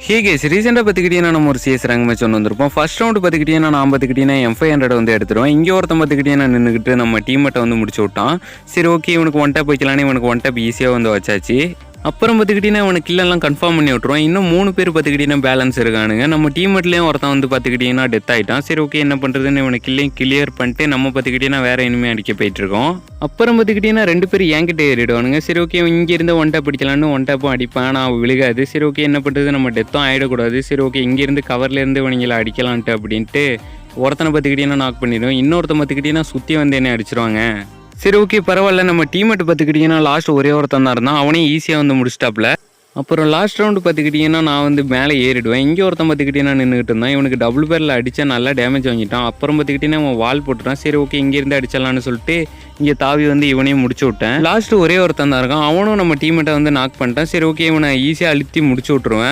ஹே case ரீசெண்டாக பார்த்துக்கிட்டீங்கன்னா நம்ம ஒரு சிஎஸ் ரேங்க் மேட்ச் ஒன்று வந்திருப்போம். ஃபர்ஸ்ட் ரவுண்டு பார்த்துக்கிட்டீங்கன்னா நான் பார்த்துக்கிட்டீங்கன்னா M500 வந்து எடுத்துருவேன். இங்கே ஒருத்தன் பார்த்துக்கிட்டீங்கன்னா நின்றுக்கிட்டு நம்ம டீம்மேட்டை வந்து முடிச்சு விட்டான். சரி ஓகே இவனுக்கு ஒன் டேப் வைக்கலான்னு இவனுக்கு ஒன் டேப் ஈஸியாக வந்து வச்சாச்சு. அப்புறம் பார்த்துக்கிட்டீங்கன்னா இவனுக்கு கில்லெல்லாம் கன்ஃபார்ம் பண்ணி விட்ருவோம். இன்னும் 3 பேர் பார்த்துக்கிட்டீங்கன்னா பேலன்ஸ் இருக்கானுங்க. நம்ம டீம்மேட்லேயும் ஒருத்தன் வந்து பார்த்துக்கிட்டீங்கன்னா டெத் ஆகிட்டான். சரி ஓகே என்ன பண்ணுறதுன்னு இவனுக்கு கில்லையும் கிளியர் பண்ணிட்டு நம்ம பார்த்துக்கிட்டீங்கன்னா வேறு இனிமே அடிக்க போயிட்டுருக்கோம். அப்புறம் பார்த்துக்கிட்டீங்கன்னா 2 பேர் என்கிட்ட ஏறிடுவானுங்க. சரி ஓகே இங்கே இருந்து ஒன் டேப் அடிக்கலான்னு ஒன் டேப்பும் அடிப்பான். ஆனால் விழுகாது. சரி ஓகே என்ன பண்ணுறது, நம்ம டெத்தும் ஆகிடக்கூடாது. சரி ஓகே இங்கேருந்து கவர்லேருந்து இவனுங்களை அடிக்கலான்ட்டு அப்படின்ட்டு ஒருத்தனை பார்த்துக்கிட்டீங்கன்னா நாக் பண்ணிடுவோம். இன்னொருத்தன் பார்த்துக்கிட்டீங்கன்னா சுற்றி வந்து என்ன அடிச்சிருவாங்க. சரி ஓகே பரவாயில்ல, நம்ம டீம்மேட் பார்த்துக்கிட்டிங்கன்னா லாஸ்ட் ஒரே ஒருத்தன் தான் இருந்தான். அவனையும் ஈஸியாக வந்து முடிச்சிட்டாப்புல. அப்புறம் லாஸ்ட் ரவுண்டு பார்த்துக்கிட்டிங்கன்னா நான் வந்து மேலே ஏறிடுவேன். இங்கே ஒருத்தன் பார்த்துக்கிட்டிங்கன்னா நின்றுட்டு இருந்தான். இவனுக்கு டபுள் பேரில் அடித்தா நல்லா டேமேஜ் வாங்கிட்டான். அப்புறம் பார்த்துக்கிட்டிங்கன்னா அவன் வால் போட்டுட்டான். சரி ஓகே இங்கேருந்து அடிச்சிடலான்னு சொல்லிட்டு இங்கே தாவி வந்து இவனையும் முடிச்சு விட்டேன். லாஸ்ட்டு ஒரே ஒருத்தன் தான் இருக்கான். அவனும் நம்ம டீம்மேட்டை வந்து நாக் பண்ணிட்டான். சரி ஓகே இவனை ஈஸியாக அழுத்தி முடிச்சு விட்ருவேன்.